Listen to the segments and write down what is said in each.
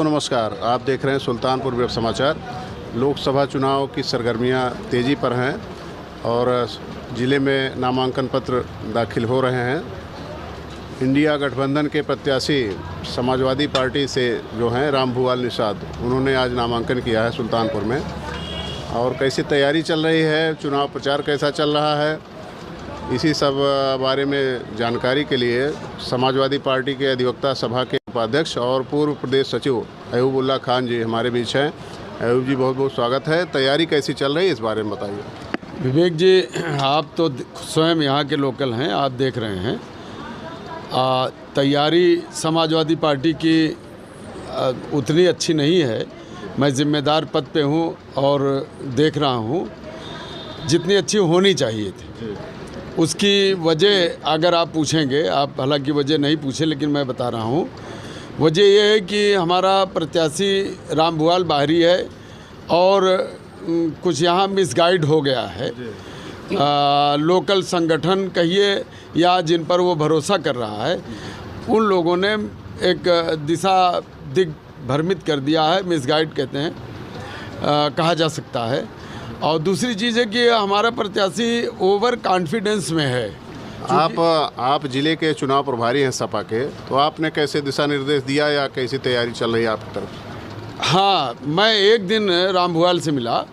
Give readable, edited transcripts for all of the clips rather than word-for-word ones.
दोस्तों नमस्कार, आप देख रहे हैं सुल्तानपुर वेब समाचार। लोकसभा चुनाव की सरगर्मियां तेज़ी पर हैं और ज़िले में नामांकन पत्र दाखिल हो रहे हैं। इंडिया गठबंधन के प्रत्याशी समाजवादी पार्टी से जो हैं रामभुआल निषाद, उन्होंने आज नामांकन किया है सुल्तानपुर में। और कैसी तैयारी चल रही है, चुनाव प्रचार कैसा चल रहा है, इसी सब बारे में जानकारी के लिए समाजवादी पार्टी के अधिवक्ता सभा के उपाध्यक्ष और पूर्व प्रदेश सचिव अयूबुल्ला खान जी हमारे बीच हैं। अयूब जी, बहुत बहुत स्वागत है। तैयारी कैसी चल रही है, इस बारे में बताइए। विवेक जी, आप तो स्वयं यहाँ के लोकल हैं, आप देख रहे हैं। तैयारी समाजवादी पार्टी की उतनी अच्छी नहीं है। मैं जिम्मेदार पद पे हूँ और देख रहा हूँ जितनी अच्छी होनी चाहिए थी। उसकी वजह अगर आप पूछेंगे, आप हालांकि वजह नहीं पूछे लेकिन मैं बता रहा हूँ। वजह यह है कि हमारा प्रत्याशी रामभुआल बाहरी है और कुछ यहाँ मिसगाइड हो गया है। लोकल संगठन कहिए या जिन पर वो भरोसा कर रहा है, उन लोगों ने एक दिशा दिग्भ्रमित कर दिया है, मिसगाइड कहते हैं, कहा जा सकता है। और दूसरी चीज़ है कि हमारा प्रत्याशी ओवर कॉन्फिडेंस में है। आप जिले के चुनाव प्रभारी हैं सपा के, तो आपने कैसे दिशा निर्देश दिया या कैसी तैयारी चल रही है आपकी तरफ? हाँ, मैं एक दिन रामभुआल से मिला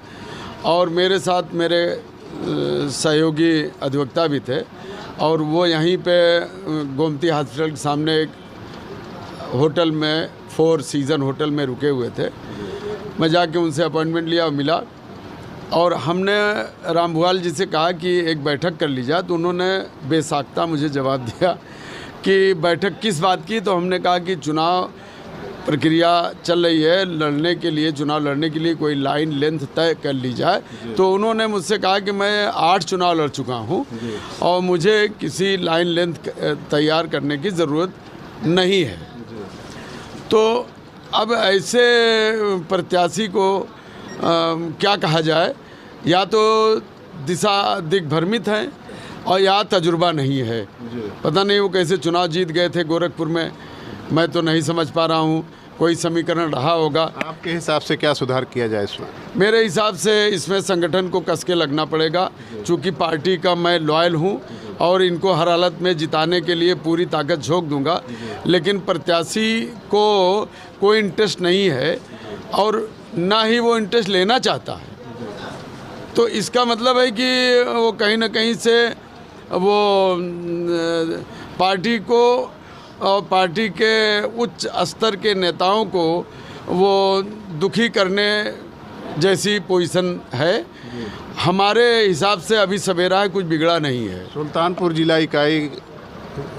और मेरे साथ मेरे सहयोगी अधिवक्ता भी थे और वो यहीं पे गोमती हॉस्पिटल के सामने एक होटल में, 4 सीज़न होटल में रुके हुए थे। मैं जाके उनसे अपॉइंटमेंट लिया और मिला और हमने रामभुआल जी से कहा कि एक बैठक कर ली जाए। तो उन्होंने बेसाख्ता मुझे जवाब दिया कि बैठक किस बात की। तो हमने कहा कि चुनाव प्रक्रिया चल रही है, लड़ने के लिए, चुनाव लड़ने के लिए कोई लाइन लेंथ तय कर ली जाए। तो उन्होंने मुझसे कहा कि मैं 8 चुनाव लड़ चुका हूँ और मुझे किसी लाइन लेंथ तैयार करने की ज़रूरत नहीं है। तो अब ऐसे प्रत्याशी को क्या कहा जाए, या तो दिशा दिग्भ्रमित है और या तजुर्बा नहीं है। पता नहीं वो कैसे चुनाव जीत गए थे गोरखपुर में, मैं तो नहीं समझ पा रहा हूँ। कोई समीकरण रहा होगा। आपके हिसाब से क्या सुधार किया जाए इसमें? मेरे हिसाब से इसमें संगठन को कस के लगना पड़ेगा, चूँकि पार्टी का मैं लॉयल हूँ और इनको हर हालत में जिताने के लिए पूरी ताकत झोंक दूंगा। लेकिन प्रत्याशी को कोई इंटरेस्ट नहीं है और ना ही वो इंटरेस्ट लेना चाहता है। तो इसका मतलब है कि वो कहीं ना कहीं से वो पार्टी को और पार्टी के उच्च स्तर के नेताओं को वो दुखी करने जैसी पोजीशन है। हमारे हिसाब से अभी सवेरा है, कुछ बिगड़ा नहीं है। सुल्तानपुर जिला इकाई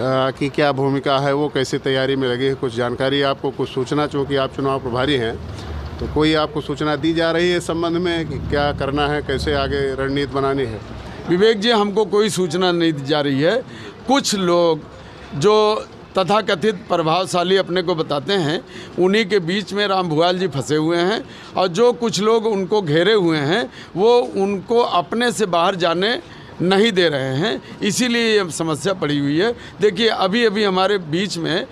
की क्या भूमिका है, वो कैसे तैयारी में लगी है? कुछ जानकारी आपको, कुछ सूचना, चूँकि आप चुनाव प्रभारी हैं, तो कोई आपको सूचना दी जा रही है इस संबंध में कि क्या करना है, कैसे आगे रणनीति बनानी है? विवेक जी, हमको कोई सूचना नहीं दी जा रही है। कुछ लोग जो तथाकथित प्रभावशाली अपने को बताते हैं, उन्हीं के बीच में रामभुआल जी फंसे हुए हैं और जो कुछ लोग उनको घेरे हुए हैं वो उनको अपने से बाहर जाने नहीं दे रहे हैं। इसीलिए ये समस्या पड़ी हुई है। देखिए, अभी अभी हमारे बीच में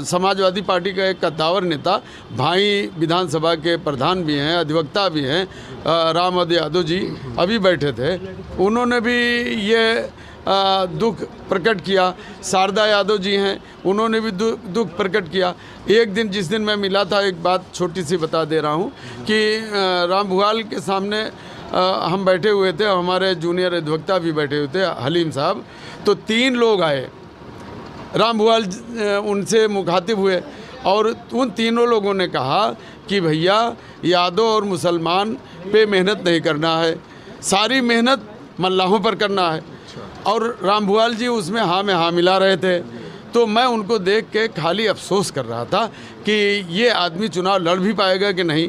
समाजवादी पार्टी का एक कद्दावर नेता, भाई विधानसभा के प्रधान भी हैं, अधिवक्ता भी हैं, राम यादव जी अभी बैठे थे। उन्होंने भी ये दुख प्रकट किया। शारदा यादव जी हैं, उन्होंने भी दुख प्रकट किया। एक दिन जिस दिन मैं मिला था, एक बात छोटी सी बता दे रहा हूँ कि रामभुआल के सामने हम बैठे हुए थे, हमारे जूनियर अधिवक्ता भी बैठे हुए थे, हलीम साहब। तो 3 लोग आए, रामभुआल उनसे मुखातिब हुए और उन तीनों लोगों ने कहा कि भैया, यादव और मुसलमान पे मेहनत नहीं करना है, सारी मेहनत मल्लाहों पर करना है। और रामभुआल जी उसमें हाँ में हाँ मिला रहे थे। तो मैं उनको देख के खाली अफसोस कर रहा था कि ये आदमी चुनाव लड़ भी पाएगा कि नहीं।